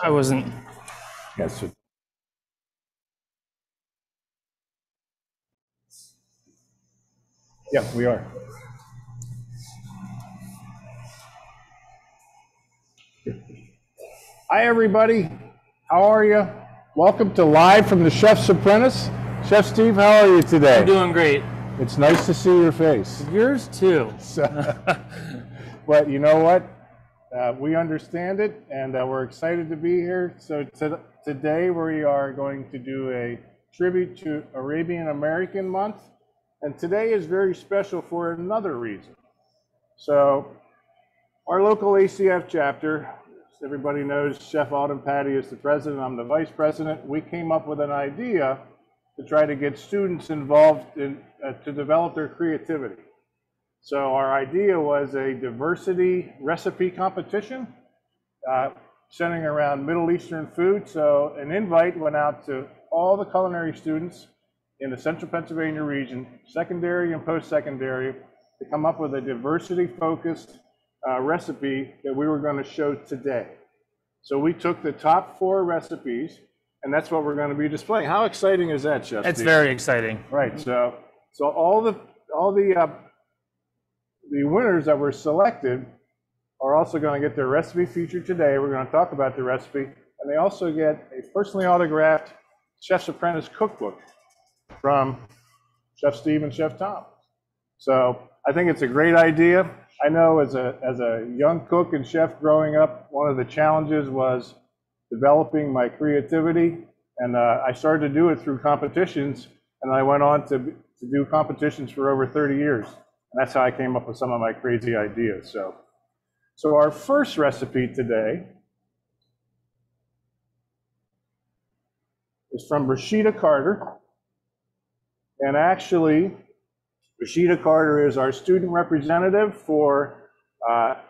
I wasn't. Yes. Yeah, we are. Hi, everybody. How are you? Welcome to Live from the Chef's Apprentice. Chef Steve, how are you today? I'm doing great. It's nice to see your face. Yours too. But you know what? We understand it, and we're excited to be here. So today we are going to do a tribute to Arabian American Month. And today is very special for another reason. So our local ACF chapter, as everybody knows, Chef Alden Patty is the president, I'm the vice president. We came up with an idea to try to get students involved in, to develop their creativity. So our idea was a diversity recipe competition centering around Middle Eastern food. So an invite went out to all the culinary students in the central Pennsylvania region, secondary and post-secondary, to come up with a diversity-focused recipe that we were going to show today. So we took the top 4 recipes, and that's what we're going to be displaying. How exciting is that, Chef? It's very exciting. Right. So all the winners that were selected are also going to get their recipe featured today. We're going to talk about the recipe, and they also get a personally autographed Chef's Apprentice cookbook from Chef Steve and Chef Tom. So I think it's a great idea. I know as a young cook and chef growing up, one of the challenges was developing my creativity, and I started to do it through competitions, and I went on to do competitions for over 30 years. And that's how I came up with some of my crazy ideas. So our first recipe today is from Rashida Carter. And actually, Rashida Carter is our student representative for our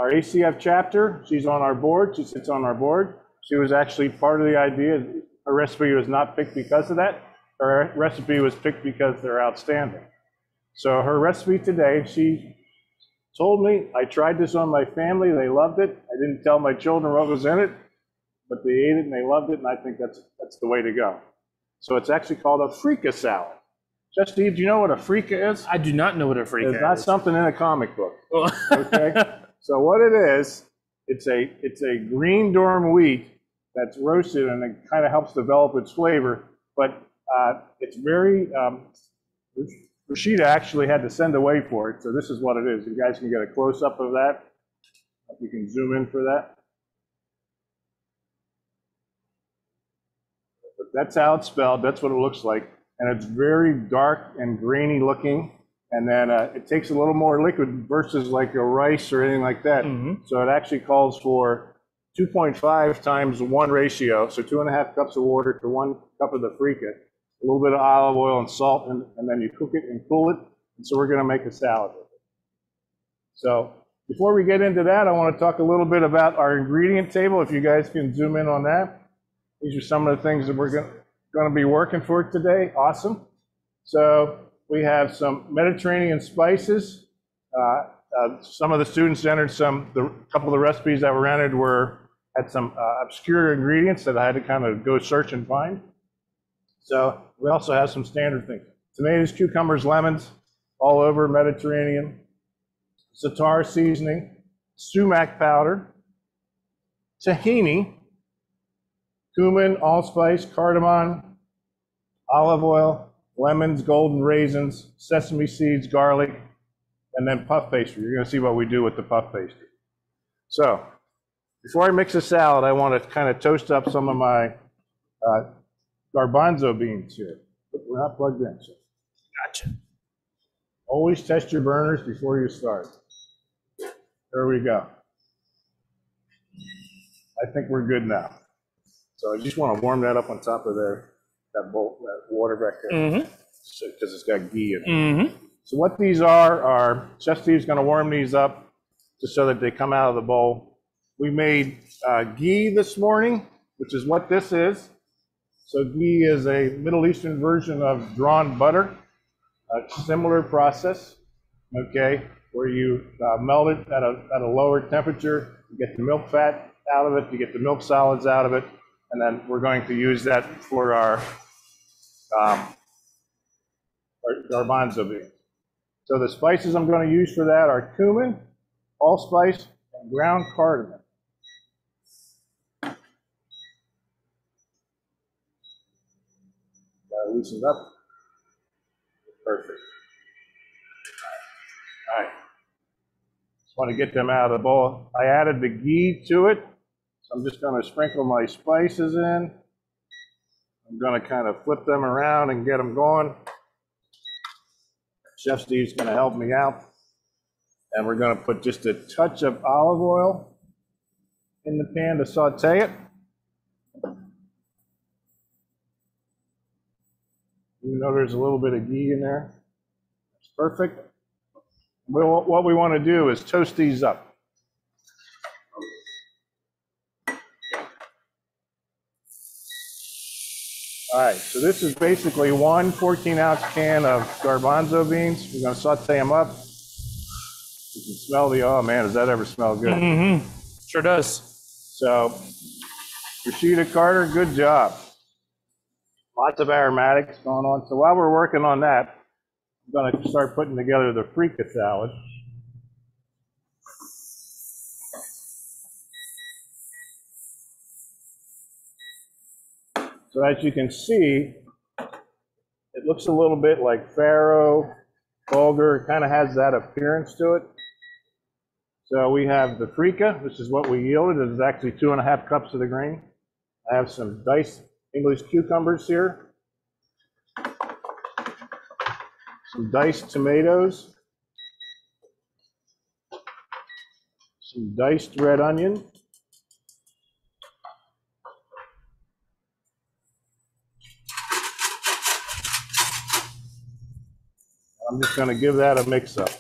ACF chapter. She's on our board. She sits on our board. She was actually part of the idea. Her recipe was not picked because of that. Her recipe was picked because they're outstanding. So her recipe today, she told me, I tried this on my family, they loved it. I didn't tell my children what was in it, but they ate it and they loved it, and I think that's the way to go. So it's actually called a freaka salad. Chef Steve, do you know what a freaka is? I do not know what a freaka is. It's not something in a comic book. Okay? So what it is, it's a green durum wheat that's roasted, and it kind of helps develop its flavor, but it's very, Rashida actually had to send away for it, so this is what it is. You guys can get a close-up of that. If you can zoom in for that. But that's how it's spelled. That's what it looks like. And it's very dark and grainy looking. And then it takes a little more liquid versus like a rice or anything like that. Mm-hmm. So it actually calls for 2.5 times 1 ratio. So 2.5 cups of water to 1 cup of the freaka. A little bit of olive oil and salt, and then you cook it and cool it. And so we're going to make a salad with it. So before we get into that, I want to talk a little bit about our ingredient table. If you guys can zoom in on that. These are some of the things that we're going to be working for today. Awesome. So we have some Mediterranean spices. Some of the students entered a couple of the recipes that were entered had some obscure ingredients that I had to kind of go search and find. So we also have some standard things. Tomatoes, cucumbers, lemons, all over Mediterranean. Za'atar seasoning, sumac powder, tahini, cumin, allspice, cardamom, olive oil, lemons, golden raisins, sesame seeds, garlic, and then puff pastry. You're going to see what we do with the puff pastry. So before I mix the salad, I want to kind of toast up some of my garbanzo beans here. We're not plugged in. So. Gotcha. Always test your burners before you start. There we go. I think we're good now. So I just want to warm that up on top of that bowl, that water back there, because it's got ghee in it. Mm-hmm. So what these are Chef Steve's going to warm these up just so that they come out of the bowl. We made ghee this morning, which is what this is. So ghee is a Middle Eastern version of drawn butter, a similar process, okay, where you melt it at a lower temperature, you get the milk fat, out of it to get the milk solids out of it. And then we're going to use that for our garbanzo beans. So the spices I'm going to use for that are cumin, allspice, and ground cardamom. Gotta loosen it up. Perfect. All right. Just want to get them out of the bowl. I added the ghee to it, so I'm just going to sprinkle my spices in. I'm going to kind of flip them around and get them going. Chef Steve's going to help me out. And we're going to put just a touch of olive oil in the pan to saute it. You know there's a little bit of ghee in there. That's perfect. What we want to do is toast these up. All right, so this is basically one 14-ounce can of garbanzo beans. We're going to saute them up. You can smell the, oh man, does that ever smell good? Mm-hmm. Sure does. So, Rashida Carter, good job. Lots of aromatics going on. So while we're working on that, I'm going to start putting together the freekeh salad. So as you can see, it looks a little bit like farro, bulgur. It kind of has that appearance to it. So we have the freekeh, which is what we yielded. It is actually 2.5 cups of the grain. I have some diced English cucumbers here. Some diced tomatoes. Some diced red onion. I'm just going to give that a mix up.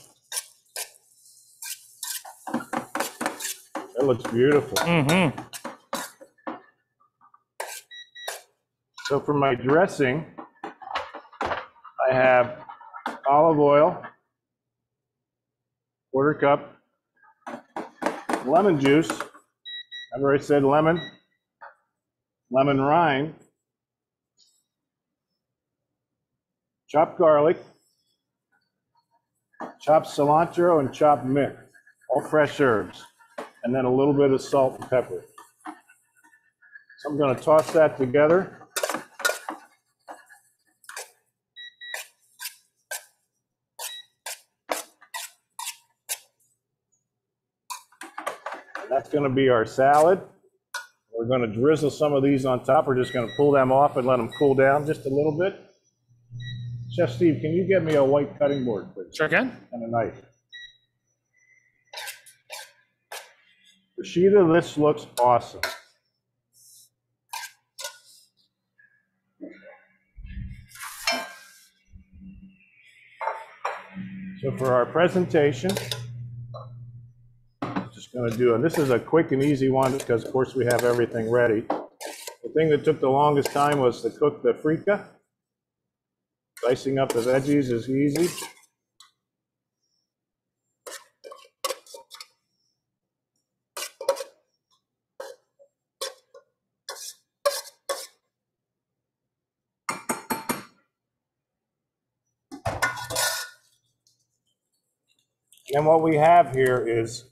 That looks beautiful. Mm-hmm. So for my dressing, I have olive oil, 1/4 cup, lemon juice. Remember I said lemon, lemon rind, chopped garlic, chopped cilantro, and chopped mint, all fresh herbs, and then a little bit of salt and pepper. So I'm going to toss that together. And that's going to be our salad. We're going to drizzle some of these on top. We're just going to pull them off and let them cool down just a little bit. Chef Steve, can you get me a white cutting board, please? Sure can. And a knife. Rashida, this looks awesome. So for our presentation, I'm just going to do, and this is a quick and easy one because of course we have everything ready. The thing that took the longest time was to cook the freekeh. Dicing up the veggies is easy. And what we have here is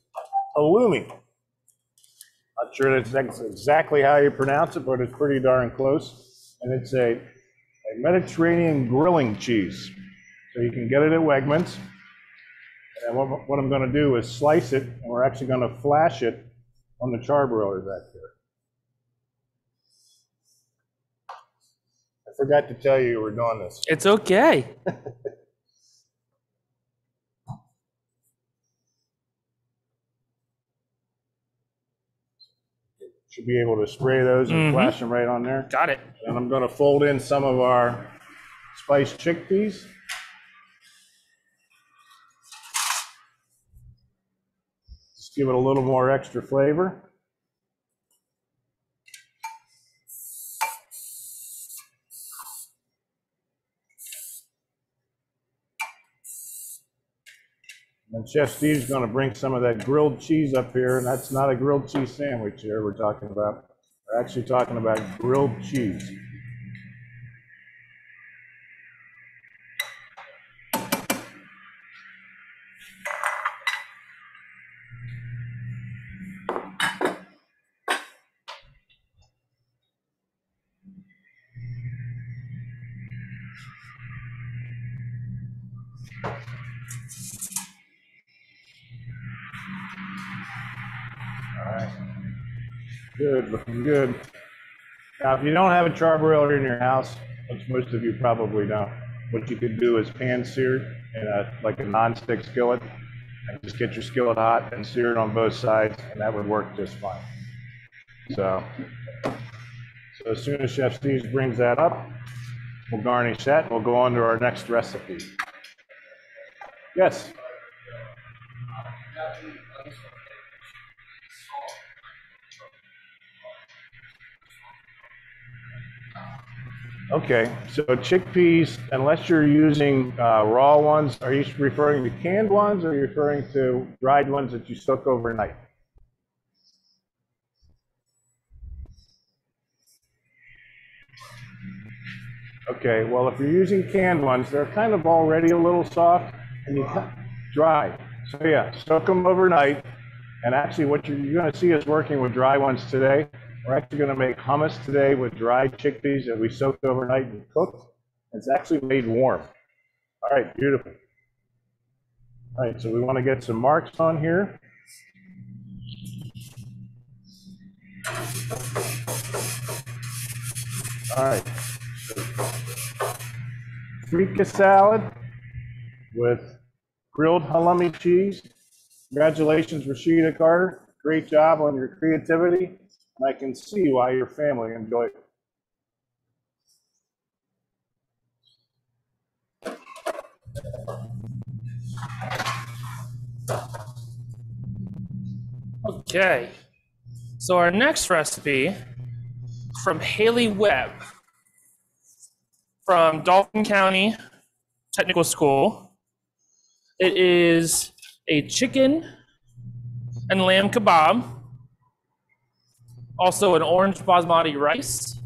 halloumi. Not sure that's exactly how you pronounce it, but it's pretty darn close. And it's a Mediterranean grilling cheese. So you can get it at Wegmans. And what I'm going to do is slice it, and we're actually going to flash it on the charbroiler back there. I forgot to tell you we're doing this. It's okay. Should be able to spray those and flash them right on there. Got it. And I'm going to fold in some of our spiced chickpeas. Just give it a little more extra flavor. And Chef Steve's going to bring some of that grilled cheese up here, and that's not a grilled cheese sandwich here we're talking about. We're actually talking about grilled cheese. All right. Good, looking good. Now, if you don't have a charbroiler in your house, which most of you probably don't, what you could do is pan sear in like a non-stick skillet, and just get your skillet hot and sear it on both sides, and that would work just fine. So as soon as Chef Steve brings that up, we'll garnish that, and we'll go on to our next recipe. Yes? Okay, so chickpeas, unless you're using raw ones, are you referring to canned ones, or are you referring to dried ones that you soak overnight? Okay, well, if you're using canned ones, they're kind of already a little soft, and you cut dry. So yeah, soak them overnight, and actually what you're going to see us working with dry ones today. We're actually going to make hummus today with dried chickpeas that we soaked overnight and cooked. It's actually made warm. All right, beautiful. All right, so we want to get some marks on here. All right. Freekeh salad with grilled halloumi cheese. Congratulations, Rashida Carter. Great job on your creativity. And I can see why your family enjoyed it. Okay. So our next recipe from Haley Webb from Dauphin County Technical School. It is a chicken and lamb kebab, also an orange basmati rice,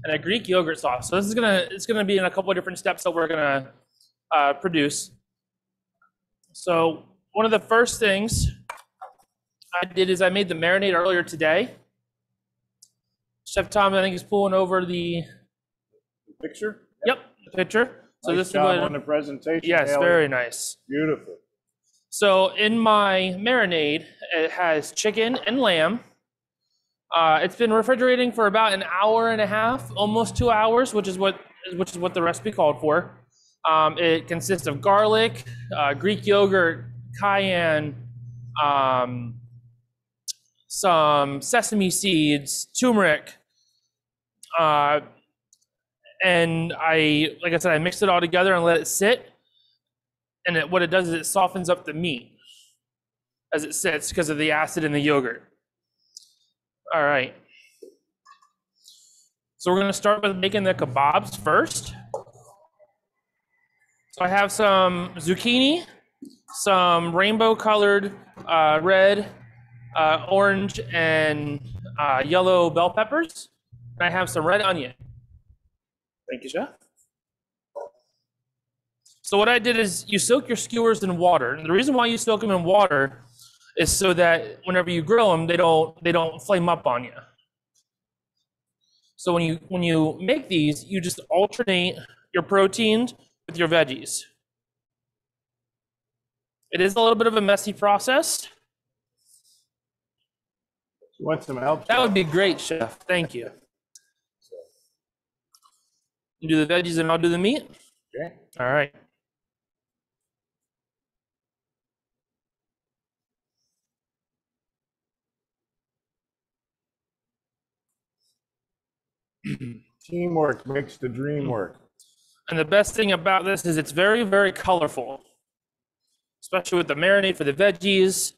and a Greek yogurt sauce. So this is it's gonna be in a couple of different steps that we're gonna produce. So one of the first things I did is I made the marinade earlier today. Chef Tom, I think, is pulling over the picture. Yep, the picture. So Nice this job is what, on the presentation. yes, Haley. very nice. Beautiful. So in my marinade, it has chicken and lamb. It's been refrigerating for about an hour and a half, almost 2 hours, which is what the recipe called for. It consists of garlic, Greek yogurt, cayenne, some sesame seeds, turmeric, and like I said, I mixed it all together and let it sit. And what it does is it softens up the meat as it sits because of the acid in the yogurt. All right. So we're going to start with making the kebabs first. So I have some zucchini, some rainbow colored red, orange, and yellow bell peppers. And I have some red onion. Thank you, Chef. So what I did is you soak your skewers in water. And the reason why you soak them in water is so that whenever you grill them, they don't flame up on you. So when you make these, you just alternate your proteins with your veggies. It is a little bit of a messy process. You want some help? That would be great, Chef. Thank you. You do the veggies and I'll do the meat? Okay. All right. Teamwork makes the dream work. And the best thing about this is it's very, very colorful, especially with the marinade for the veggies.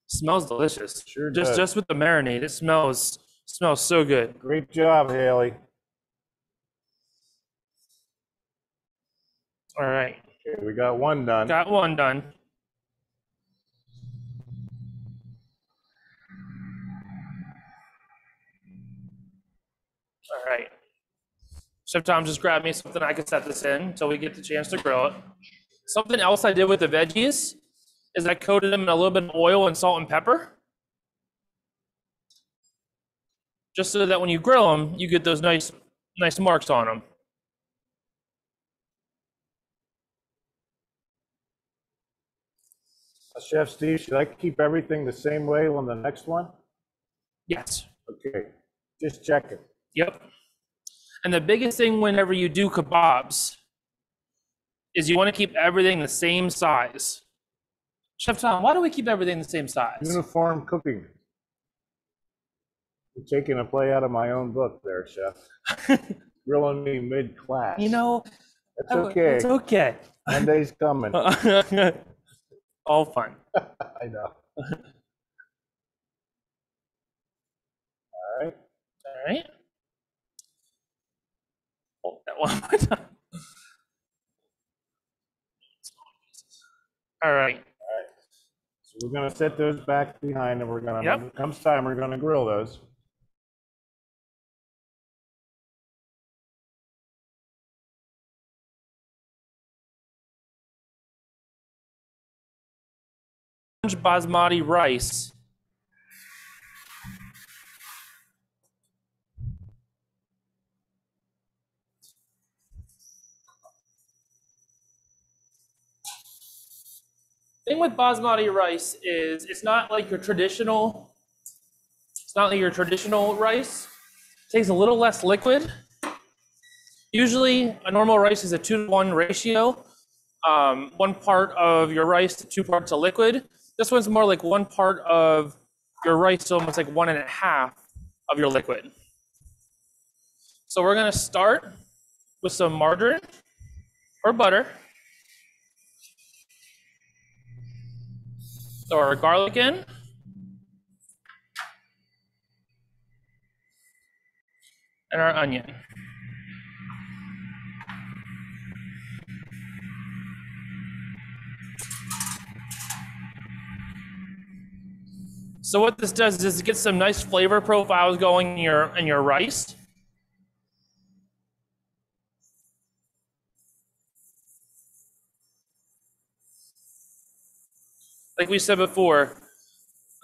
Smells delicious. Sure does. Just with the marinade, it smells so good. Great job, Haley. All right. Okay, we got one done. Got one done. All right. Chef Tom just grabbed me something I can set this in until we get the chance to grill it. Something else I did with the veggies is I coated them in a little bit of oil and salt and pepper. Just so that when you grill them, you get those nice marks on them. Chef Steve, should I keep everything the same way on the next one? Yes. Okay, just checking. Yep. And the biggest thing whenever you do kebabs is you want to keep everything the same size. Chef Tom, why do we keep everything the same size? Uniform cooking. You're taking a play out of my own book there, Chef. Grilling me mid-class. You know, it's okay. It's okay. Monday's coming. All fun. I know. All right. All right. Hold that one more time. All right. So we're going to set those back behind, and we're going to, Yep. when it comes time, we're going to grill those. Basmati rice. Thing with basmati rice is it's not like your traditional rice. It takes a little less liquid. Usually a normal rice is a 2-to-1 ratio. 1 part of your rice to 2 parts of liquid. This one's more like 1 part of your rice to almost like 1.5 of your liquid. So we're gonna start with some margarine or butter. Throw our garlic in. And our onion. So what this does is it gets some nice flavor profiles going in your rice. Like we said before,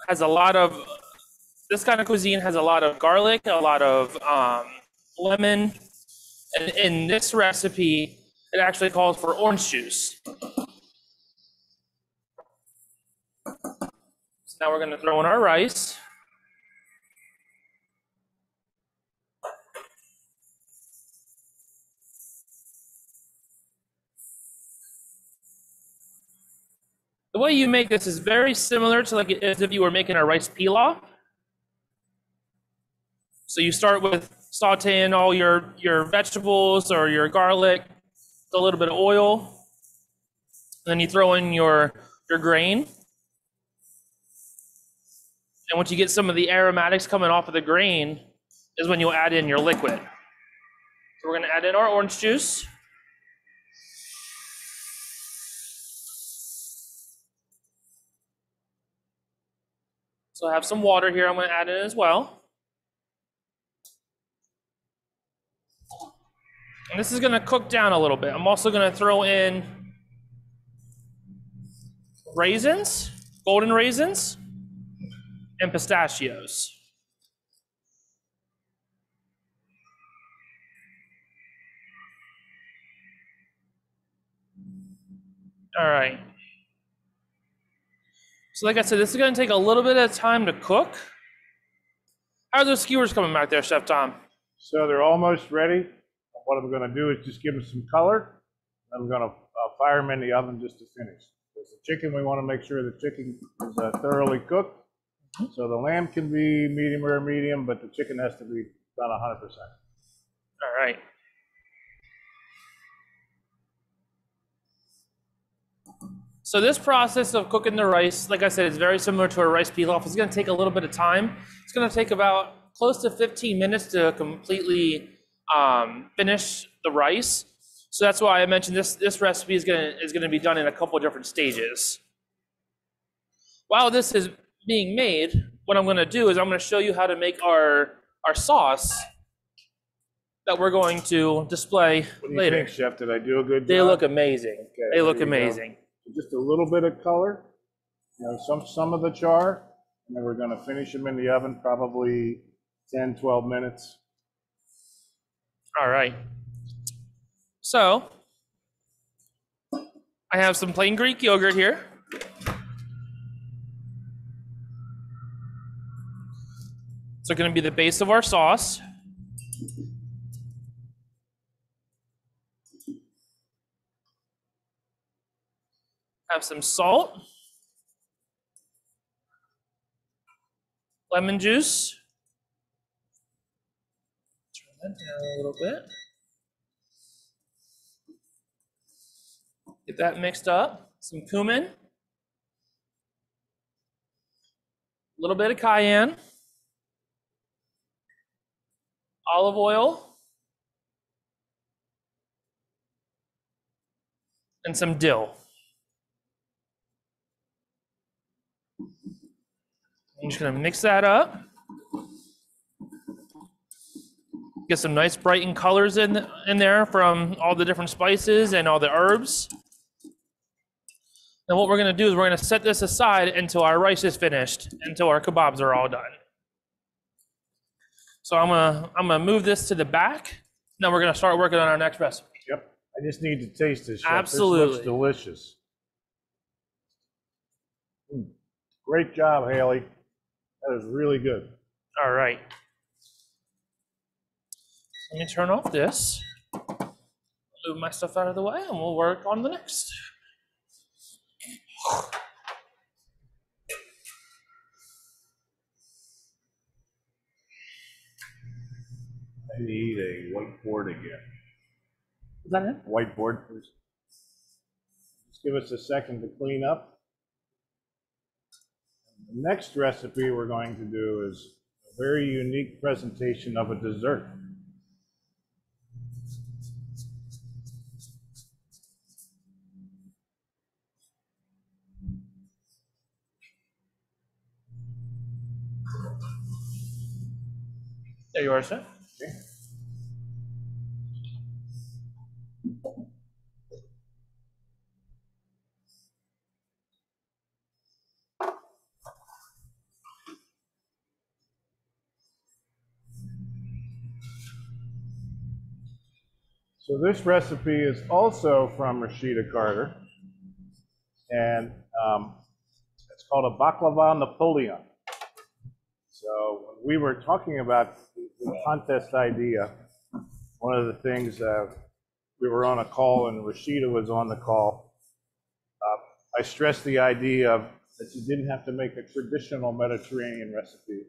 this kind of cuisine has a lot of garlic, a lot of lemon, and in this recipe, it actually calls for orange juice. So now we're going to throw in our rice. The way you make this is very similar to like as if you were making a rice pilaf. So you start with sauteing all your vegetables or your garlic, a little bit of oil, and then you throw in your grain. And once you get some of the aromatics coming off of the grain is when you'll add in your liquid. So we're going to add in our orange juice. So I have some water here I'm going to add in as well. And this is going to cook down a little bit. I'm also going to throw in raisins, golden raisins, and pistachios. All right. So like I said, this is going to take a little bit of time to cook. How are those skewers coming back there, Chef Tom? So they're almost ready. What I'm going to do is just give them some color. I'm going to fire them in the oven just to finish. Because the chicken, we want to make sure the chicken is thoroughly cooked. So the lamb can be medium rare medium, but the chicken has to be about 100%. All right. So this process of cooking the rice, like I said, is very similar to a rice pilaf. It's going to take a little bit of time. It's going to take about close to 15 minutes to completely finish the rice. So that's why I mentioned this recipe is gonna be done in a couple of different stages. While this is being made, what I'm gonna do is I'm gonna show you how to make our sauce that we're going to display What do you later. think, Chef? Did I do a good job? They look amazing. Okay, They look there you go. amazing. Just a little bit of color, you know, some of the char, and then we're going to finish them in the oven, probably 10, 12 minutes. All right. So I have some plain Greek yogurt here. It's going to be the base of our sauce. Have some salt, lemon juice. Turn that down a little bit. Get that mixed up. Some cumin, a little bit of cayenne, olive oil, and some dill. I'm just gonna mix that up. Get some nice bright colors in there from all the different spices and all the herbs. Then what we're gonna do is we're gonna set this aside until our rice is finished, until our kebabs are all done. So I'm gonna move this to the back. Now we're gonna start working on our next recipe. Yep. I just need to taste this, Chef. Absolutely. This looks delicious. Great job, Haley. That is really good. All right. Let me turn off this. Move my stuff out of the way, and we'll work on the next. I need a whiteboard again. Is that it? Whiteboard, please. Just give us a second to clean up. The next recipe we're going to do is a very unique presentation of a dessert. There you are, sir. Okay. So this recipe is also from Rashida Carter, and it's called a baklava Napoleon. So when we were talking about the contest idea, one of the things we were on a call and Rashida was on the call. I stressed the idea of that you didn't have to make a traditional Mediterranean recipe,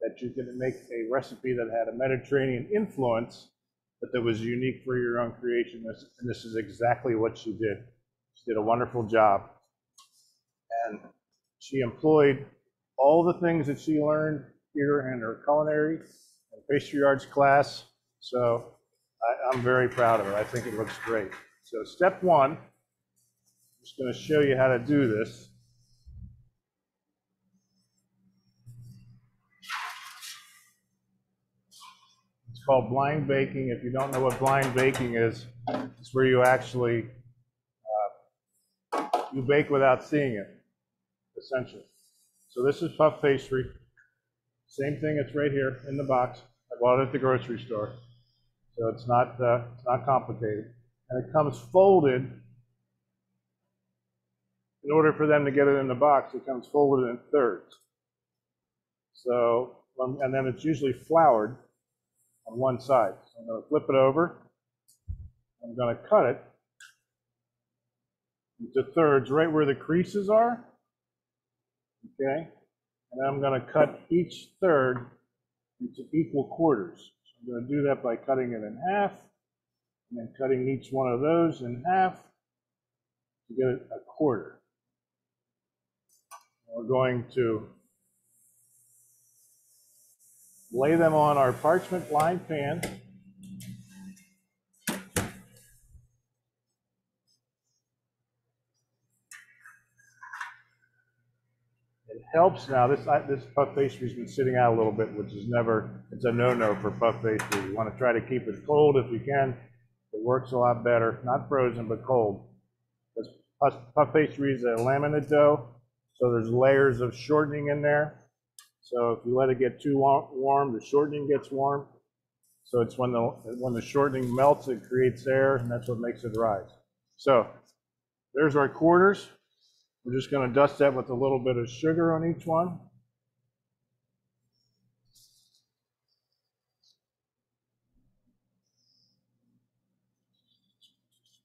that you could make a recipe that had a Mediterranean influence, but that was unique for your own creation. And this is exactly what she did. She did a wonderful job. And she employed all the things that she learned here in her culinary and pastry arts class. So I'm very proud of her. I think it looks great. So step one, I'm just going to show you how to do this. It's called blind baking. If you don't know what blind baking is, it's where you actually you bake without seeing it, essentially. So this is puff pastry. Same thing, it's right here in the box. I bought it at the grocery store. So it's not complicated. And it comes folded. In order for them to get it in the box, it comes folded in thirds. So, and then it's usually floured on one side. So I'm going to flip it over. I'm going to cut it into thirds right where the creases are. Okay? And I'm going to cut each third into equal quarters. So I'm going to do that by cutting it in half, and then cutting each one of those in half to get a quarter. We're going to lay them on our parchment lined pan. helps now, this puff pastry's been sitting out a little bit, which is never, it's a no-no for puff pastry. You want to try to keep it cold if you can. It works a lot better, not frozen, but cold. Because puff pastry is a laminate dough, so there's layers of shortening in there. So if you let it get too warm, the shortening gets warm. So it's when the shortening melts, it creates air, and that's what makes it rise. So there's our quarters. We're just going to dust that with a little bit of sugar on each one.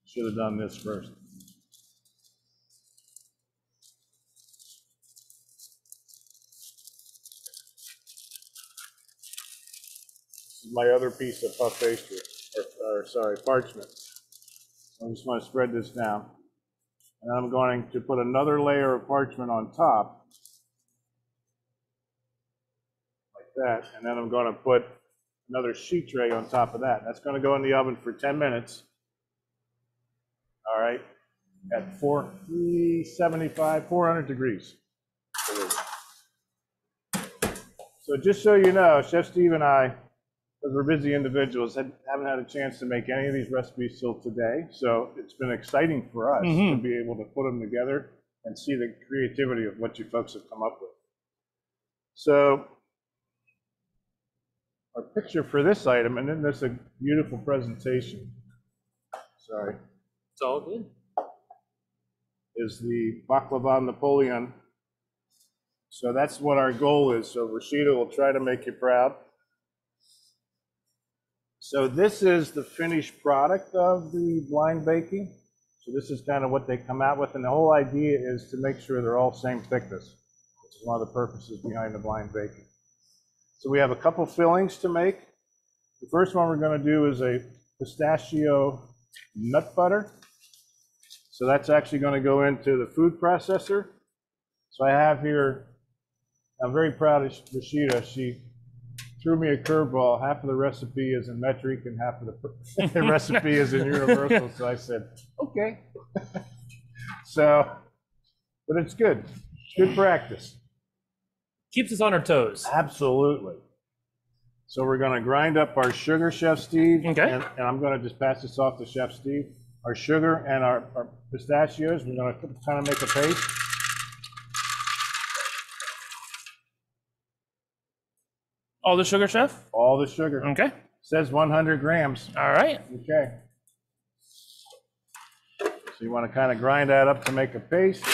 Should have done this first. This is my other piece of puff pastry, or sorry, parchment. I just want to spread this down. And I'm going to put another layer of parchment on top, like that. And then I'm going to put another sheet tray on top of that. That's going to go in the oven for 10 minutes. All right, at 375, 400 degrees. So just so you know, Chef Steve and I, because we're busy individuals, haven't had a chance to make any of these recipes till today. So it's been exciting for us to be able to put them together and see the creativity of what you folks have come up with. So our picture for this item, and then there's a beautiful presentation. Sorry. It's all good. Is the baklava Napoleon. So that's what our goal is. So Rashida will try to make you proud. So this is the finished product of the blind baking. So this is kind of what they come out with, and the whole idea is to make sure they're all same thickness, which is one of the purposes behind the blind baking. So we have a couple fillings to make. The first one we're going to do is a pistachio nut butter. So that's actually going to go into the food processor. So I have here, I'm very proud of Rashida. She threw me a curveball. Half of the recipe is in metric and half of the recipe is in universal. So I said, okay. So, but it's good. It's good practice. Keeps us on our toes. Absolutely. So we're going to grind up our sugar, Chef Steve. Okay. And I'm going to just pass this off to Chef Steve. Our sugar and our pistachios, we're going to kind of make a paste. All the sugar, Chef? All the sugar. Okay. Says 100 grams. All right. Okay. So you want to kind of grind that up to make a paste.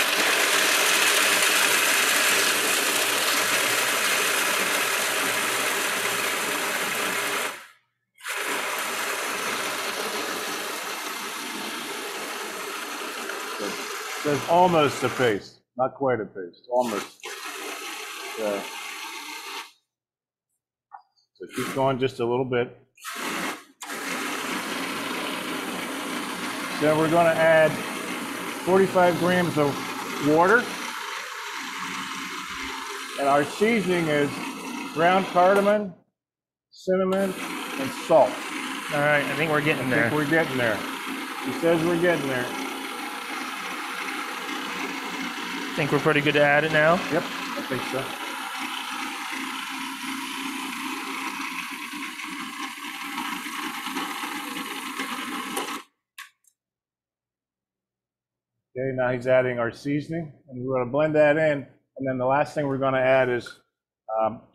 It says almost a paste, not quite a paste, almost. So keep going just a little bit. Then we're going to add 45 grams of water. And our seasoning is ground cardamom, cinnamon, and salt. All right, I think we're getting there. I think we're getting there. He says we're getting there. Think we're pretty good to add it now? Yep, I think so. Okay, now he's adding our seasoning, and we're going to blend that in. And then the last thing we're going to add is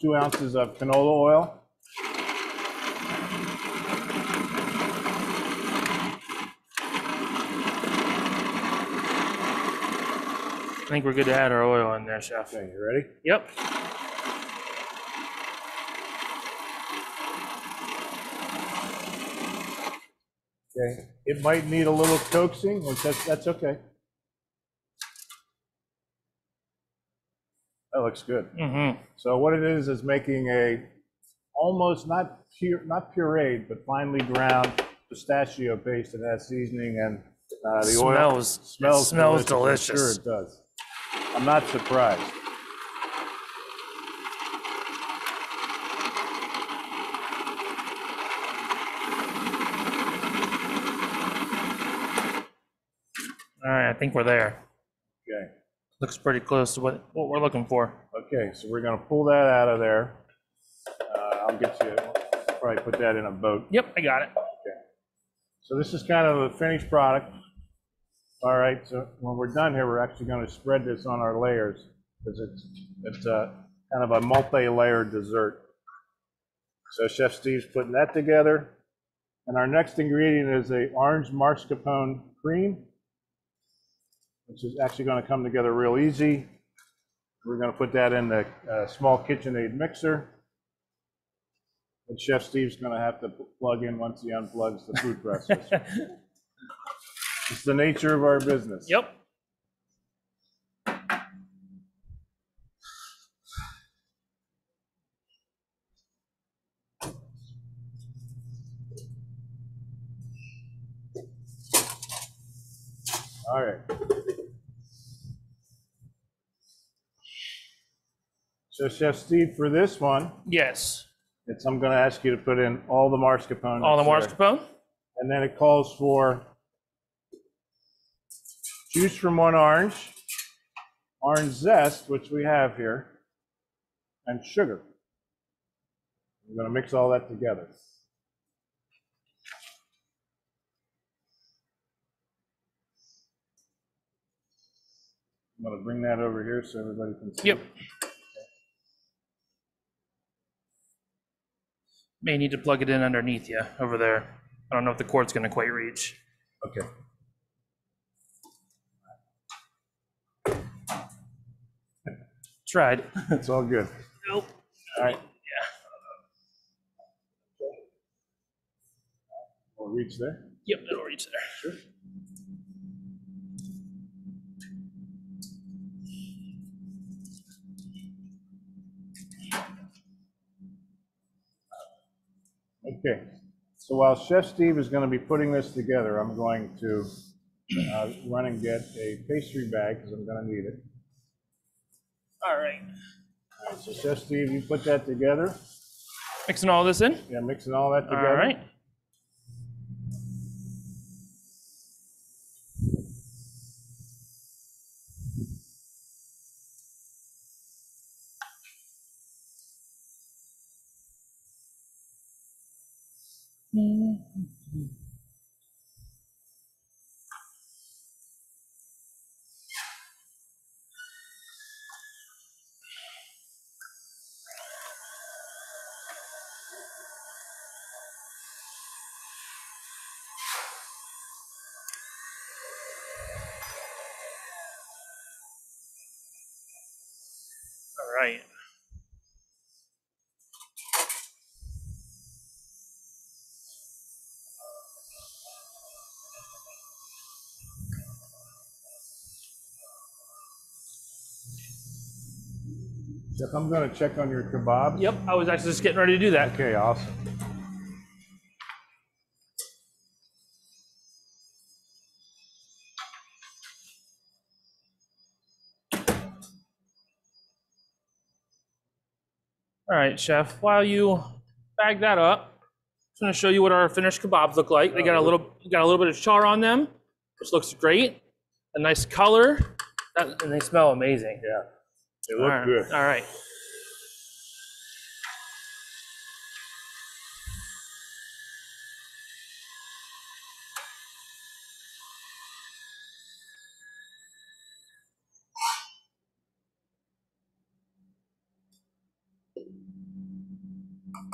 2 ounces of canola oil. I think we're good to add our oil in there, Chef. Okay, you ready? Yep. Okay, it might need a little coaxing, which that's okay. That looks good. Mm-hmm. So what it is making a almost not pureed, but finely ground pistachio paste that has seasoning and the oil. Smells delicious. I'm sure it does. I'm not surprised. All right, I think we're there. Okay. Looks pretty close to what we're looking for. Okay, so we're going to pull that out of there. I'll get you, probably put that in a boat. Yep, I got it. Okay. So this is kind of a finished product. All right, so when we're done here, we're actually going to spread this on our layers because it's a kind of a multi-layered dessert. So Chef Steve's putting that together. And our next ingredient is a orange mascarpone cream, which is actually going to come together real easy. We're going to put that in the small KitchenAid mixer. And Chef Steve's going to have to plug in once he unplugs the food processor. It's the nature of our business. Yep. All right. So Chef Steve, for this one, Yes. I'm going to ask you to put in all the mascarpone. All the that's there. mascarpone? And then it calls for juice from one orange zest, which we have here, and sugar. We're going to mix all that together. I'm going to bring that over here so everybody can see. Yep. May need to plug it in underneath you over there. I don't know if the cord's going to quite reach. Okay. Tried. It's all good. Nope. All right. Yeah. We'll reach there. Yep, it'll reach there. Sure. Okay, so while Chef Steve is going to be putting this together, I'm going to run and get a pastry bag because I'm going to need it. All right. All right, so Chef Steve, you put that together. Mixing all this in? Yeah, mixing all that together. All right. All right. Chef, I'm going to check on your kebabs. Yep, I was actually just getting ready to do that. Okay, awesome. All right, Chef, while you bag that up, I'm going to show you what our finished kebabs look like. They got a little bit of char on them, which looks great. A nice color, and they smell amazing. Yeah, they look good. All right. All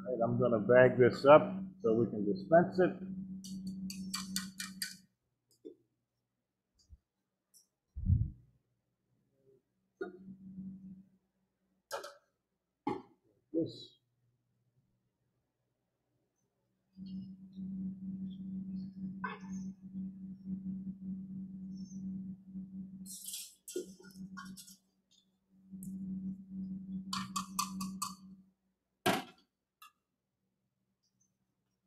right, I'm going to bag this up so we can dispense it. This.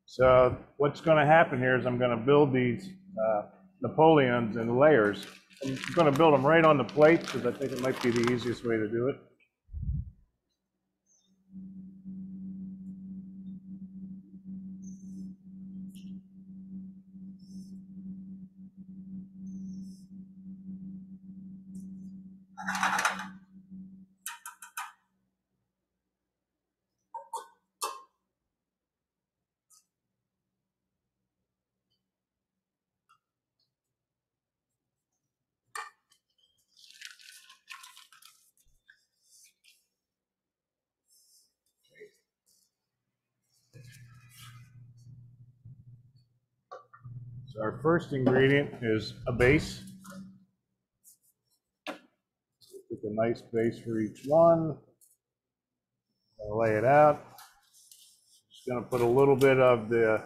So what's going to happen here is I'm going to build these Napoleons in layers. I'm going to build them right on the plate because I think it might be the easiest way to do it. So our first ingredient is a base. Pick a nice base for each one. I'll lay it out. Just going to put a little bit of the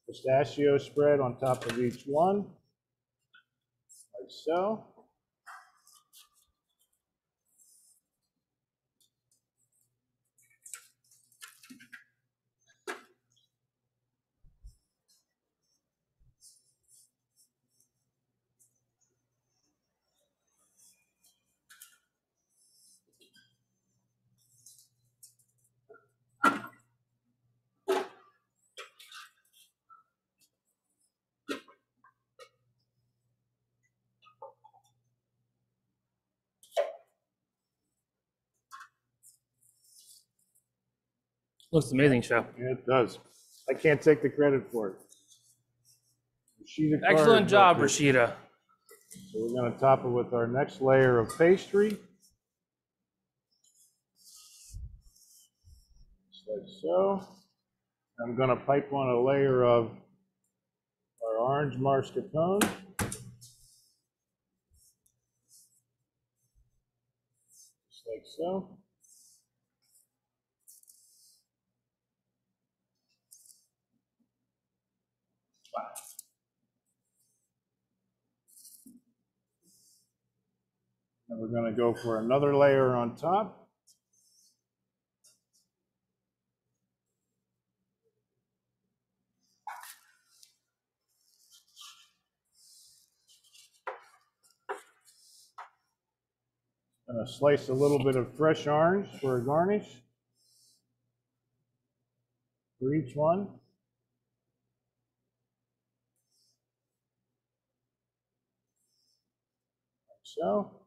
pistachio spread on top of each one, like so. Looks amazing, Chef. Yeah, it does. I can't take the credit for it. Rashida Excellent job, Carter. Rashida. So we're going to top it with our next layer of pastry. Just like so. I'm going to pipe on a layer of our orange mascarpone. Just like so. Wow. And we're going to go for another layer on top. I'm going to slice a little bit of fresh orange for a garnish for each one. Like so.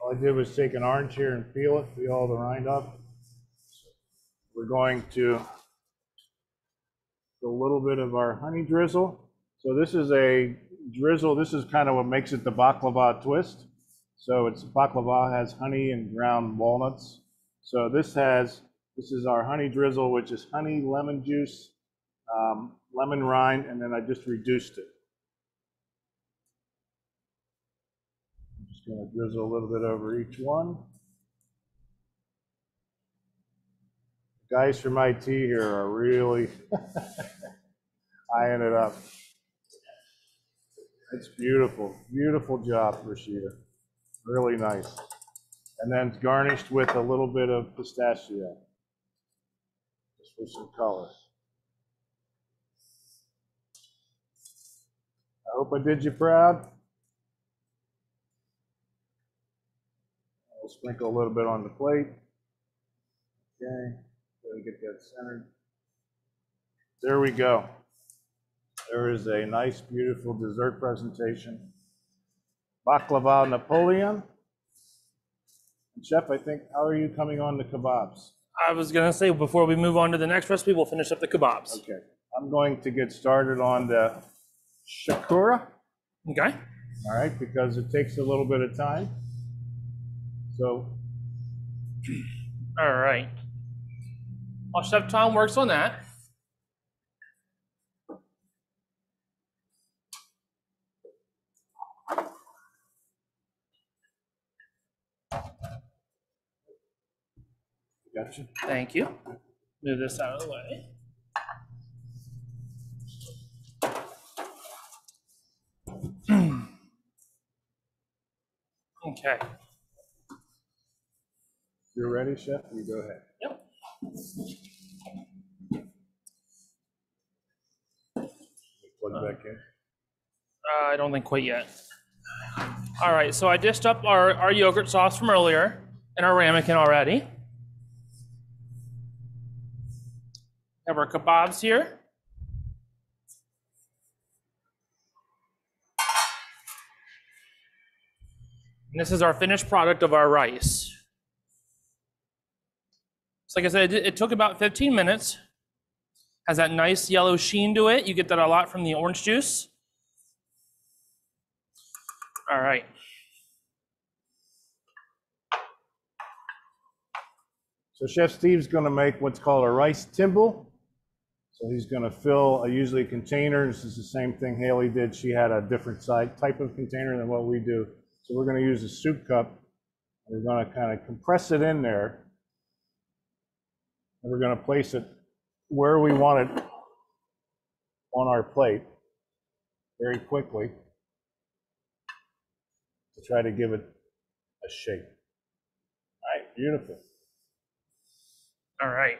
All I did was take an orange here and peel it, peel all the rind off. We're going to put a little bit of our honey drizzle. So this is a drizzle, this is kind of what makes it the baklava twist. So it's baklava has honey and ground walnuts. So this is our honey drizzle, which is honey, lemon juice, lemon rind, and then I just reduced it. I'm just going to drizzle a little bit over each one. The guys from IT here are really eyeing it up. It's beautiful, beautiful job, Rashida. Really nice. And then it's garnished with a little bit of pistachio, just for some color. I hope I did you proud. I'll sprinkle a little bit on the plate. Okay, gotta get that centered. There we go. There is a nice, beautiful dessert presentation. Baklava Napoleon. And Chef, I think, how are you coming on the kebabs? I was going to say, before we move on to the next recipe, we'll finish up the kebabs. Okay, I'm going to get started on the shakura. Okay. All right, because it takes a little bit of time. So. All right. While Chef Tom works on that, Gotcha. thank you. Move this out of the way. Okay. You're ready, Chef? You go ahead. Yep. Plug back in. I don't think quite yet. All right, so I dished up our yogurt sauce from earlier and our ramekin already. Have our kebabs here. And this is our finished product of our rice. So like I said, it took about 15 minutes. Has that nice yellow sheen to it. You get that a lot from the orange juice. All right. So Chef Steve's going to make what's called a rice timbal. So he's going to fill usually a container. This is the same thing Haley did. She had a different type of container than what we do. So we're going to use a soup cup. We're going to kind of compress it in there. And we're going to place it where we want it on our plate very quickly to try to give it a shape. All right, beautiful. All right.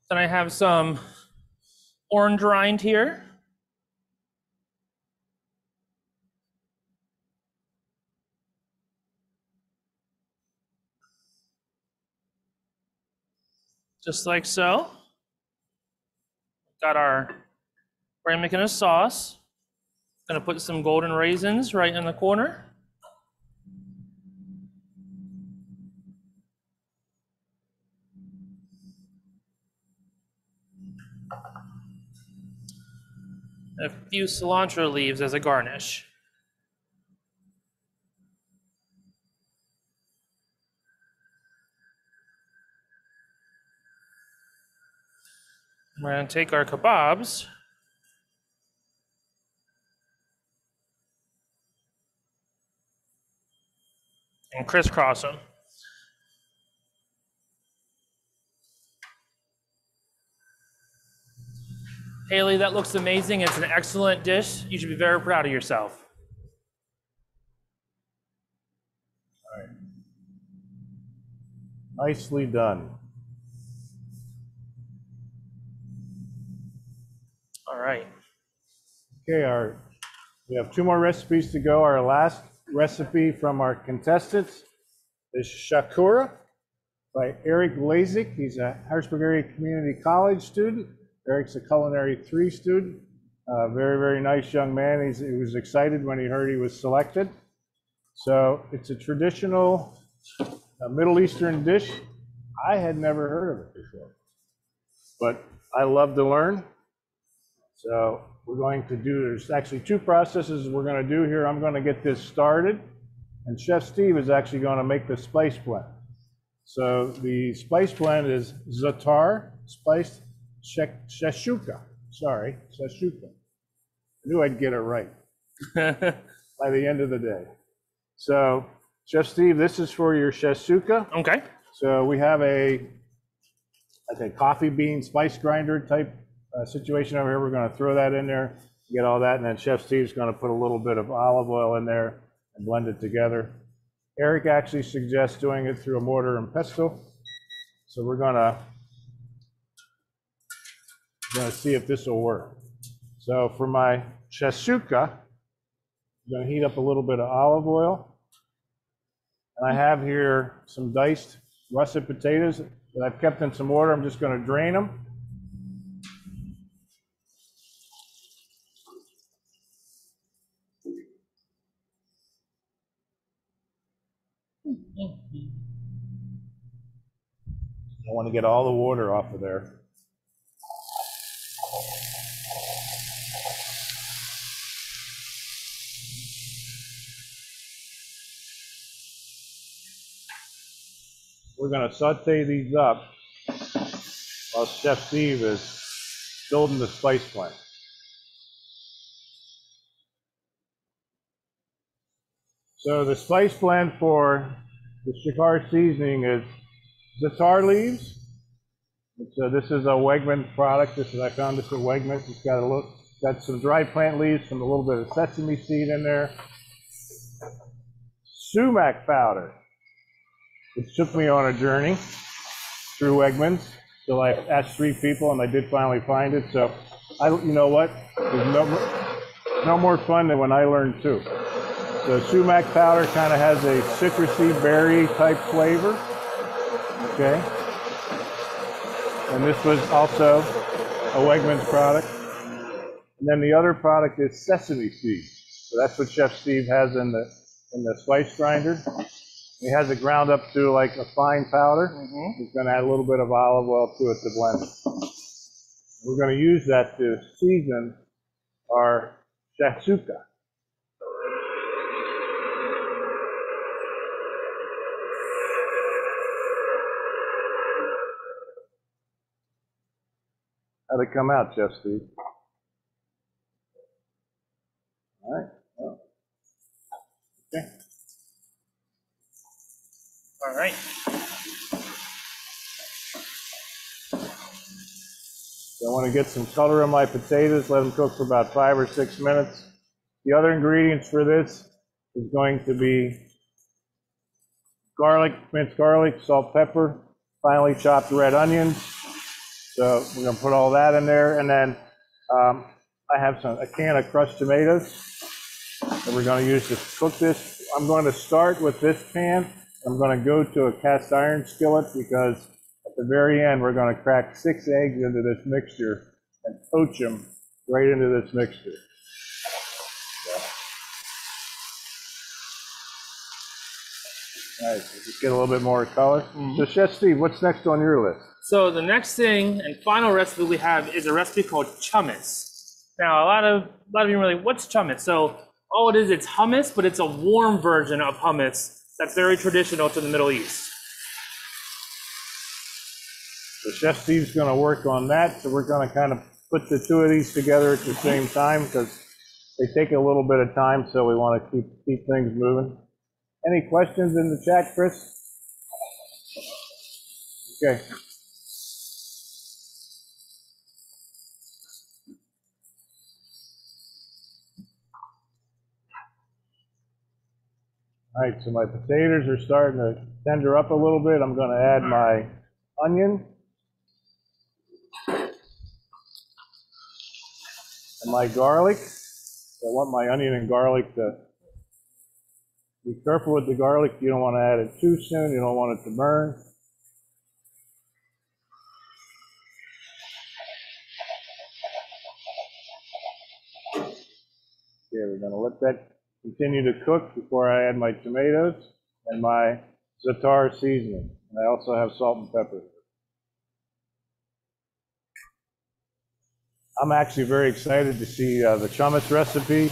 Then I have some orange rind here. Just like so. Got our, we're making a sauce. Gonna put some golden raisins right in the corner. A few cilantro leaves as a garnish. We're gonna take our kebabs and crisscross them. Haley, that looks amazing. It's an excellent dish. You should be very proud of yourself. All right. Nicely done. All right. Okay, we have 2 more recipes to go. Our last recipe from our contestants is Shakura by Eric Lazik. He's a Harrisburg Area Community College student. Eric's a Culinary 3 student. Very, very nice young man. He was excited when he heard he was selected. So it's a traditional Middle Eastern dish. I had never heard of it before, but I love to learn. So we're going to do, there's actually 2 processes we're going to do here. I'm going to get this started, and Chef Steve is actually going to make the spice blend. So the spice blend is za'atar, spiced shashuka. Sorry, shashuka. I knew I'd get it right by the end of the day. So Chef Steve, this is for your shashuka. Okay. So we have a coffee bean spice grinder type situation over here. We're going to throw that in there, get all that, and then Chef Steve's going to put a little bit of olive oil in there and blend it together. Eric actually suggests doing it through a mortar and pestle. So we're going to see if this will work. So for my shashuka, I'm going to heat up a little bit of olive oil. And I have here some diced russet potatoes that I've kept in some water. I'm just going to drain them. I want to get all the water off of there. We're going to saute these up while Chef Steve is building the spice blend. So the spice blend for the shakar seasoning is za'atar leaves. So this is a Wegmans product. I found this at Wegmans. It's got some dry plant leaves, a little bit of sesame seed in there. Sumac powder, which took me on a journey through Wegmans. So I asked 3 people, and I did finally find it. So you know what? There's no more fun than when I learned too. So sumac powder kind of has a citrusy berry type flavor. Okay. And this was also a Wegmans product. And then the other product is sesame seed. So that's what Chef Steve has in the spice grinder. He has it ground up to like a fine powder. He's going to add a little bit of olive oil to it to blend it. We're going to use that to season our shakshuka. How'd it come out, Chef Steve? All right. Well, okay. All right. So I want to get some color on my potatoes, let them cook for about 5 or 6 minutes. The other ingredients for this is going to be garlic, minced garlic, salt, pepper, finely chopped red onions. So we're going to put all that in there. And then I have a can of crushed tomatoes that we're going to use to cook this. I'm going to start with this pan. I'm going to go to a cast iron skillet because at the very end, we're going to crack 6 eggs into this mixture and poach them right into this mixture. All right, so just get a little bit more color. So Chef Steve, what's next on your list? So the next thing and final recipe we have is a recipe called chummus. Now, a lot of you are like, what's chummus? So all it is, it's hummus, but it's a warm version of hummus that's very traditional to the Middle East. So Chef Steve's going to work on that. So we're going to kind of put the two of these together at the same time because they take a little bit of time, so we want to keep things moving. Any questions in the chat, Chris? Okay. All right, so my potatoes are starting to tender up a little bit. I'm going to add my onion and my garlic. So I want my onion and garlic to be careful with the garlic. You don't want to add it too soon. You don't want it to burn. Okay, we're going to let that continue to cook before I add my tomatoes and my za'atar seasoning. And I also have salt and pepper. I'm actually very excited to see the chummus recipe.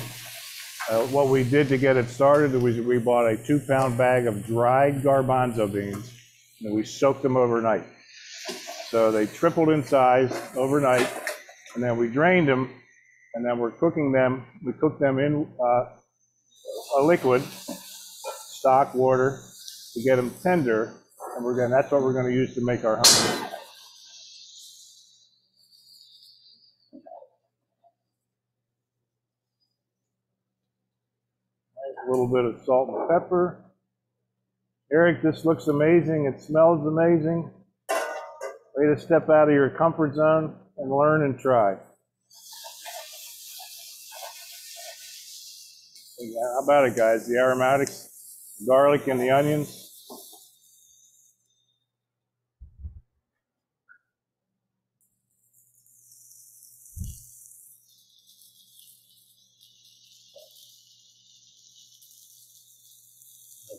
What we did to get it started was we bought a 2-pound bag of dried garbanzo beans and we soaked them overnight. So they tripled in size overnight, and then we drained them, and then we're cooking them. We cook them in a liquid, stock, water, to get them tender, and that's what we're going to use to make our hummus. A little bit of salt and pepper. Eric, this looks amazing. It smells amazing. Way to step out of your comfort zone and learn and try. How about it, guys? The aromatics, the garlic and the onions.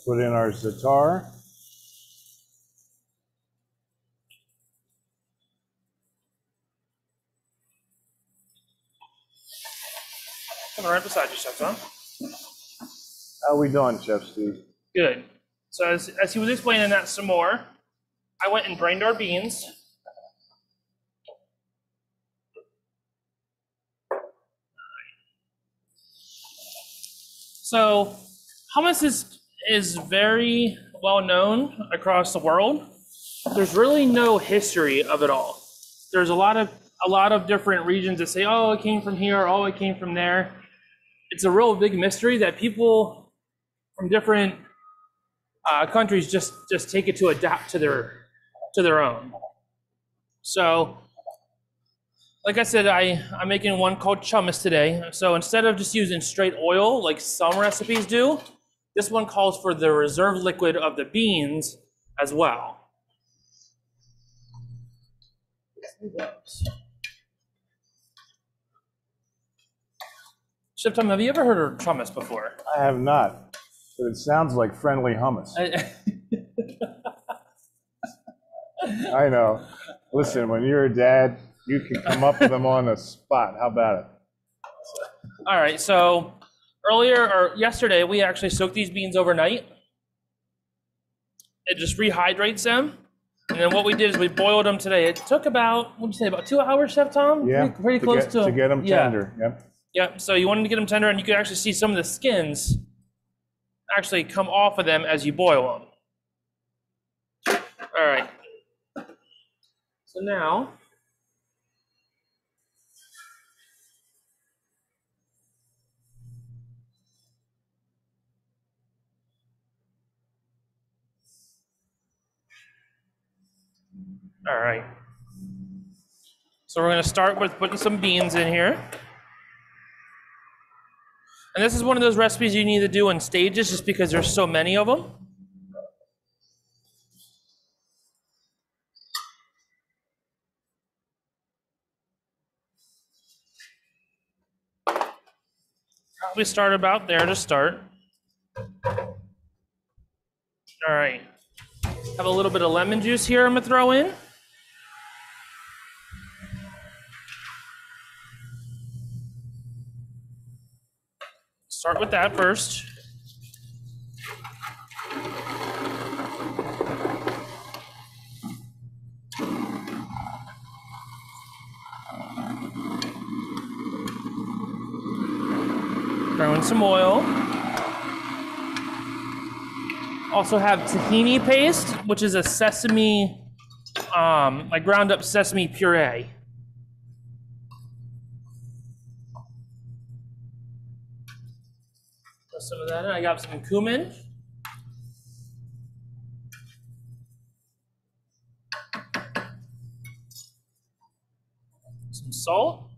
Put in our za'atar. Coming right beside you, Chef Tom. How we doing, Chef Steve? Good. So as he was explaining that some more, I went and drained our beans. So hummus is very well known across the world. There's really no history of it all. There's a lot of different regions that say, oh, it came from here, oh, it came from there. It's a real big mystery that people from different countries just take it to adapt to their own. So, like I said, I'm making one called chummus today. So instead of just using straight oil like some recipes do, this one calls for the reserve liquid of the beans as well. Chef Tom, have you ever heard of chummus before? I have not, but it sounds like friendly hummus. I know. Listen, when you're a dad, you can come up with them on the spot. How about it? All right, so earlier or yesterday, we actually soaked these beans overnight. It just rehydrates them. And then what we did is we boiled them today. It took about, what'd you say, about 2 hours, Chef Tom? Yeah, Pretty close to get them tender. Yep. Yep, so you wanted to get them tender, and you could actually see some of the skins actually come off of them as you boil them. All right. So now, all right. So we're going to start with putting some beans in here. And this is one of those recipes you need to do in stages just because there's so many of them. Probably start about there to start. All right. Have a little bit of lemon juice here I'm going to throw in. Start with that first. Throw in some oil. Also have tahini paste, which is a sesame, like ground up sesame puree. Throw some of that in. I got some cumin. Some salt.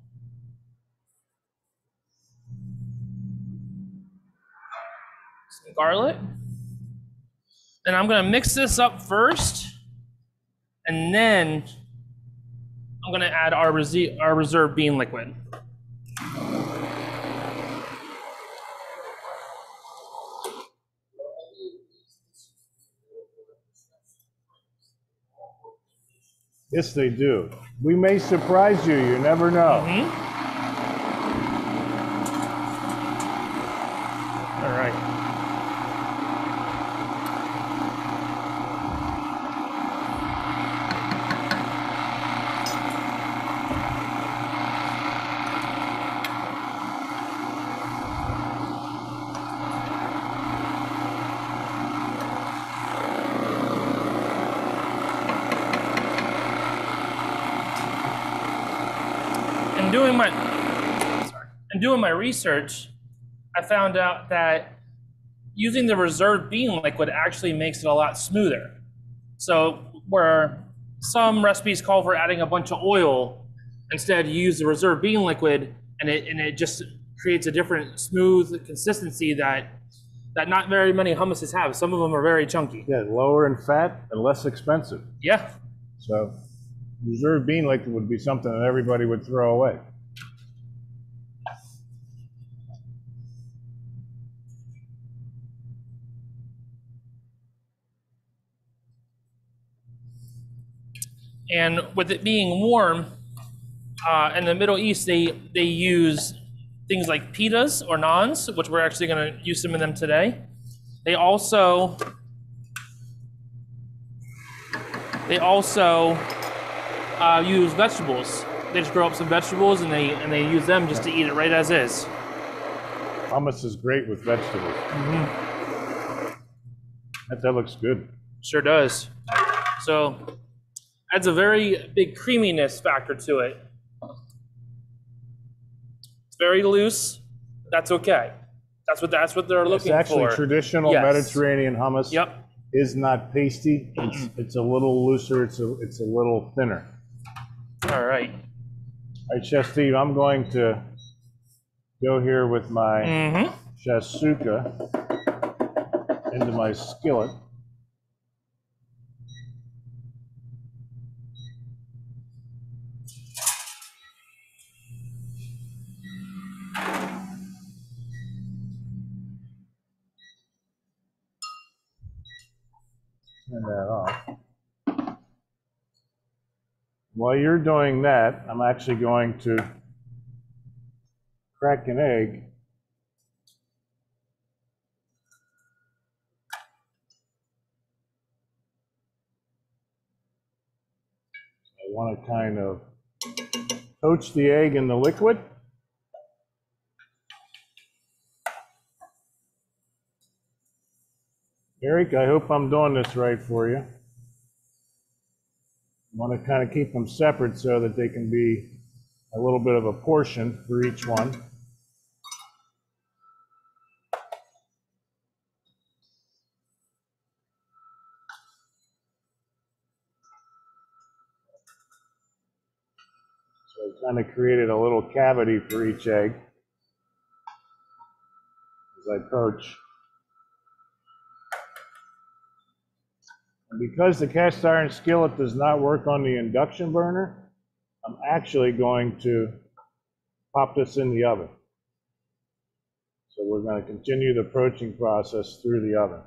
Some garlic. And I'm going to mix this up first, and then I'm going to add our reserve bean liquid. Yes, they do. We may surprise you. You never know. All right. Doing my research, I found out that using the reserved bean liquid actually makes it a lot smoother. So where some recipes call for adding a bunch of oil, instead you use the reserved bean liquid, and it just creates a different smooth consistency that not very many hummuses have. Some of them are very chunky. Yeah, lower in fat and less expensive. Yeah. So reserved bean liquid would be something that everybody would throw away. And with it being warm, in the Middle East, they use things like pitas or naans, which we're actually going to use some of them today. They also use vegetables. They just grow up some vegetables and they use them just to eat it right as is. Hummus is great with vegetables. That looks good. Sure does. So adds a very big creaminess factor to it. It's very loose. That's okay. That's what they're looking for. It's actually traditional Mediterranean hummus. Yep. Is not pasty. It's a little looser. It's a little thinner. All right. All right, Chef Steve, I'm going to go here with my shasuka into my skillet. Turn that off. While you're doing that, I'm actually going to crack an egg. I want to kind of coach the egg in the liquid. Eric, I hope I'm doing this right for you. I want to kind of keep them separate so that they can be a little bit of a portion for each one. So I kind of created a little cavity for each egg as I poach. And because the cast iron skillet does not work on the induction burner, I'm actually going to pop this in the oven. So we're going to continue the poaching process through the oven.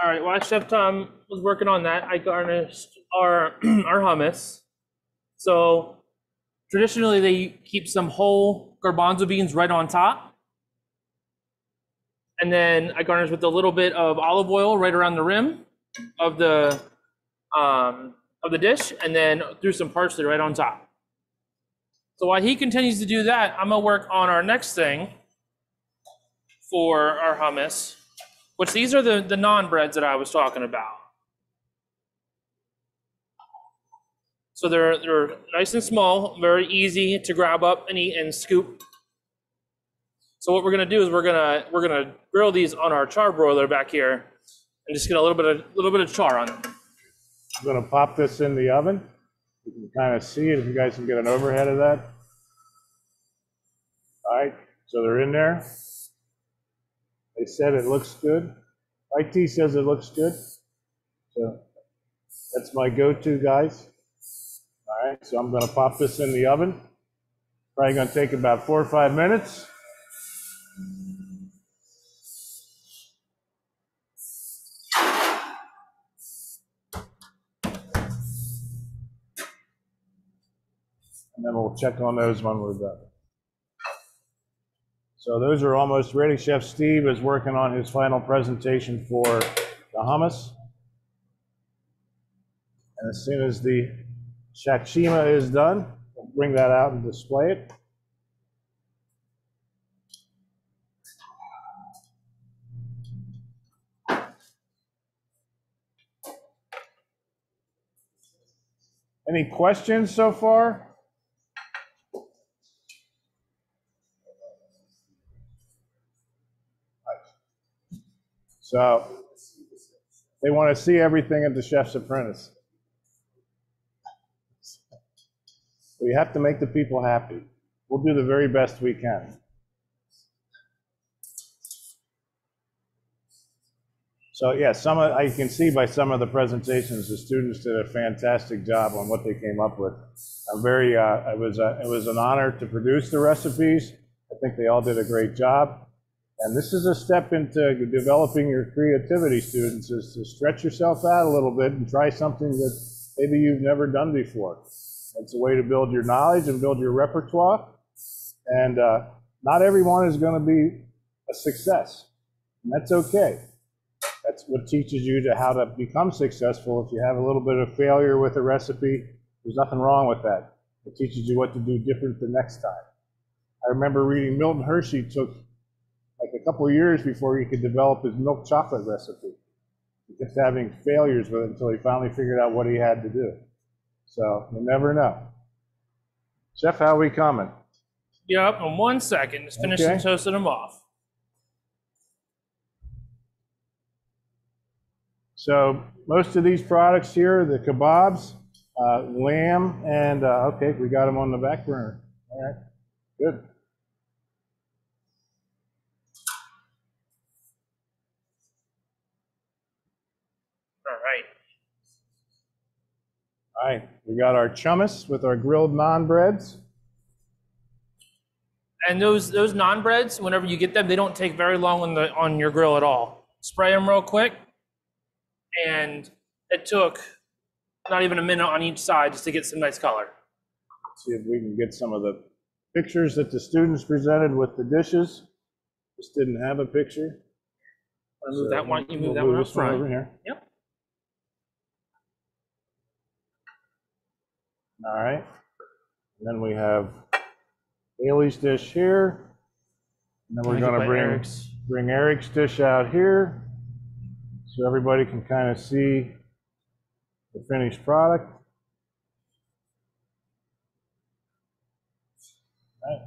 All right, while Chef Tom was working on that, I garnished our our hummus. So traditionally they keep some whole garbanzo beans right on top. And then I garnish with a little bit of olive oil right around the rim of the dish, and then threw some parsley right on top. So while he continues to do that, I'm gonna work on our next thing for our hummus, which these are the naan breads that I was talking about. So they're nice and small, very easy to grab up and eat and scoop. So what we're gonna do is we're gonna grill these on our char broiler back here, and just get a little bit of char on them. I'm going to pop this in the oven. You can kind of see it if you guys can get an overhead of that. All right, so they're in there. They said it looks good. IT says it looks good. So that's my go-to, guys. All right, so I'm going to pop this in the oven. Probably going to take about 4 or 5 minutes. And then we'll check on those when we're done. So those are almost ready. Chef Steve is working on his final presentation for the hummus. And as soon as the shakshima is done, we'll bring that out and display it. Any questions so far? So they want to see everything at the Chef's Apprentice. We have to make the people happy. We'll do the very best we can. So yeah, I can see by some of the presentations, the students did a fantastic job on what they came up with. I'm very, it was an honor to produce the recipes. I think they all did a great job. And this is a step into developing your creativity, students, is to stretch yourself out a little bit and try something that maybe you've never done before. It's a way to build your knowledge and build your repertoire. And not everyone is going to be a success. And that's okay. That's what teaches you to how to become successful. If you have a little bit of failure with a recipe, there's nothing wrong with that. It teaches you what to do different the next time. I remember reading Milton Hershey took like a couple of years before he could develop his milk chocolate recipe. He kept having failures with it until he finally figured out what he had to do. So you never know. Chef, how are we coming? Yep, in 1 second, just finishing toasting them off. So most of these products here, the kebabs, lamb, and okay, we got them on the back burner. All right, good. All right, we got our hummus with our grilled naan breads. And those naan breads, whenever you get them, they don't take very long on your grill at all. Spray them real quick, and it took not even a minute on each side just to get some nice color. Let's see if we can get some of the pictures that the students presented with the dishes. Just didn't have a picture. Move that one. You move We'll that one up this one front. over here. Yep. All right. And then we have Haley's dish here. And then we're going to bring Eric's dish out here so everybody can kind of see the finished product. All right.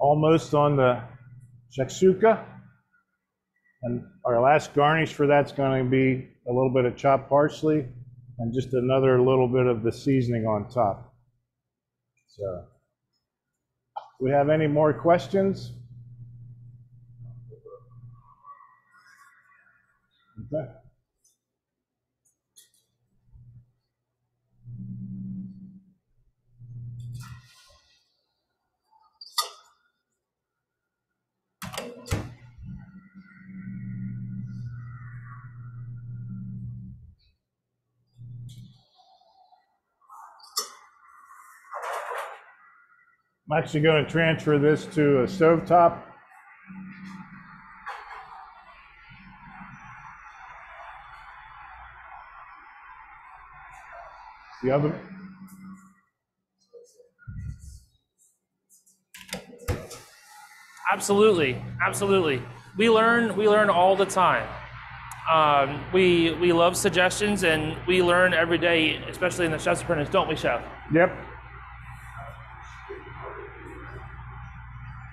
Almost on the shakshuka. And our last garnish for that's going to be a little bit of chopped parsley and just another little bit of the seasoning on top. So, do we have any more questions? Okay. I'm actually going to transfer this to a stovetop. The oven. Absolutely, absolutely. We learn all the time. We love suggestions, and we learn every day, especially in the Chef's Apprentice, don't we, Chef? Yep.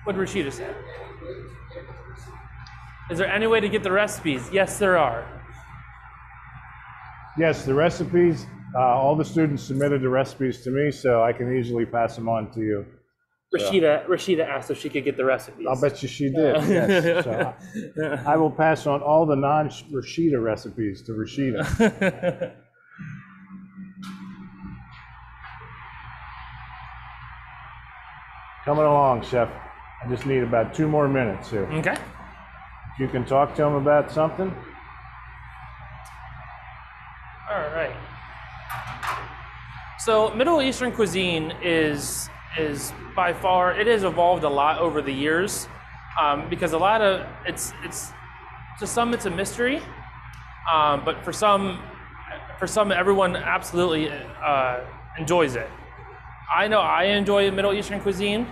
What did Rashida say? Is there any way to get the recipes? Yes, there are. Yes, the recipes, all the students submitted the recipes to me, so I can easily pass them on to you. Rashida asked if she could get the recipes. I'll bet you she did, yes. So I will pass on all the non-Rashida recipes to Rashida. Coming along, Chef. I just need about 2 more minutes here. Okay. If you can talk to them about something. All right. So Middle Eastern cuisine is by far, it has evolved a lot over the years, because a lot of it's to some it's a mystery, but for some everyone absolutely enjoys it. I know I enjoy Middle Eastern cuisine.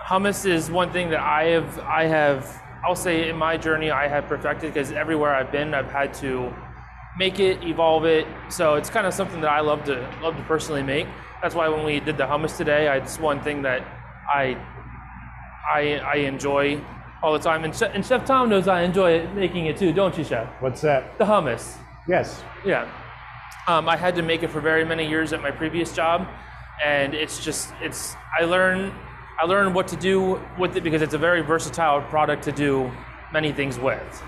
Hummus is one thing that I'll say in my journey I have perfected, because everywhere I've been I've had to make it, evolve it. So it's kind of something that I love to personally make. That's why when we did the hummus today, it's one thing that I enjoy all the time. And Chef Tom knows I enjoy making it too, don't you, Chef? What's that? The hummus. Yes. Yeah. I had to make it for very many years at my previous job, and I learned what to do with it, because it's a very versatile product to do many things with.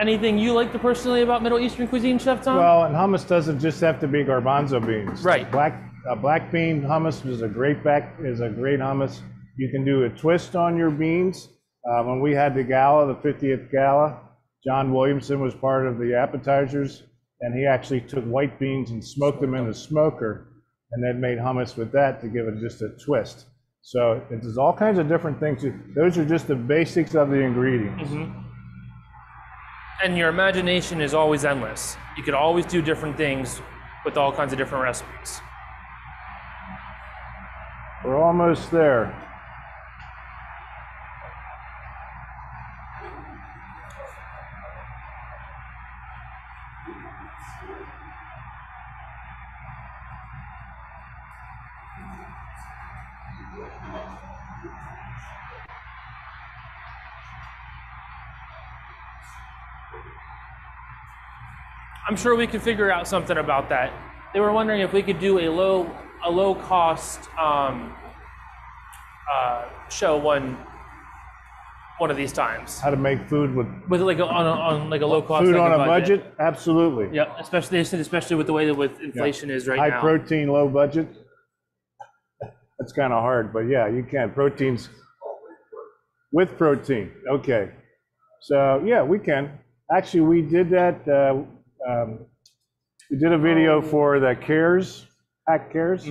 Anything you like to personally about Middle Eastern cuisine, Chef Tom? Well, and hummus doesn't just have to be garbanzo beans. Right. Black bean hummus is a great hummus. You can do a twist on your beans. When we had the gala, the 50th gala, John Williamson was part of the appetizers, and he actually took white beans and smoked them in the smoker, and then made hummus with that to give it just a twist. So there's all kinds of different things. Those are just the basics of the ingredients. Mm-hmm. And your imagination is always endless. You could always do different things with all kinds of different recipes. We're almost there. I'm sure we could figure out something about that. They were wondering if we could do a low cost show one of these times. How to make food With like on like a low cost. food on a budget? Absolutely. Yeah, especially with the way that with inflation is right now. High protein, low budget. That's kind of hard, but yeah, you can. Proteins with protein. Okay. So yeah, we can. Actually, we did that. We did a video for the CARES, Hack CARES.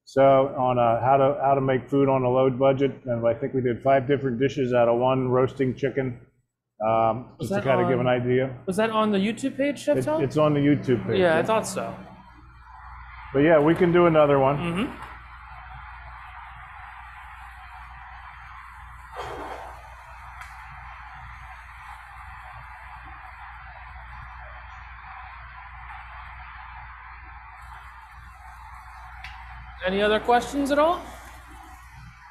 So on how to make food on a low budget, and I think we did 5 different dishes out of 1 roasting chicken, just to kind of give an idea. Was that on the YouTube page, Chef Tom? It's on the YouTube page. Yeah, I thought so. But yeah, we can do another one. Any other questions at all?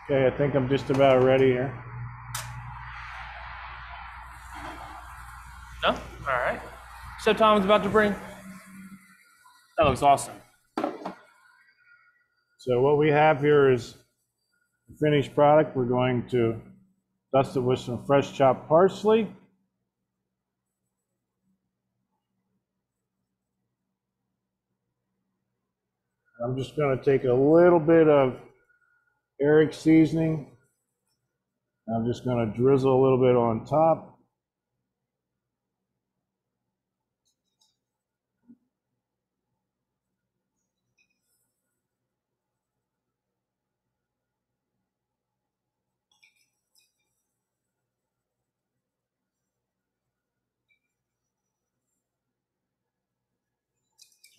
Okay, I think I'm just about ready here. No? All right. Chef Tom's about to bring. That looks awesome. So what we have here is the finished product. We're going to dust it with some fresh chopped parsley. I'm just going to take a little bit of Eric seasoning. I'm just going to drizzle a little bit on top.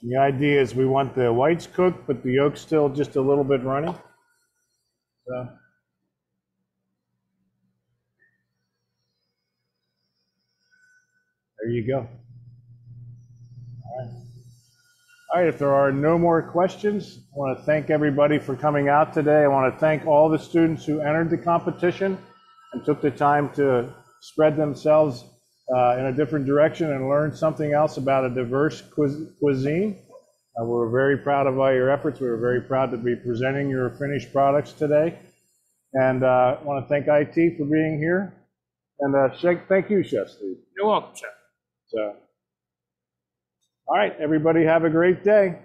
The idea is we want the whites cooked, but the yolk's still just a little bit runny. So there you go. All right. All right, if there are no more questions, I want to thank everybody for coming out today. I want to thank all the students who entered the competition and took the time to spread themselves in a different direction and learn something else about a diverse cuisine. We're very proud of all your efforts. We're very proud to be presenting your finished products today. And I want to thank IT for being here. And thank you, Chef Steve. You're welcome, Chef. So, all right, everybody have a great day.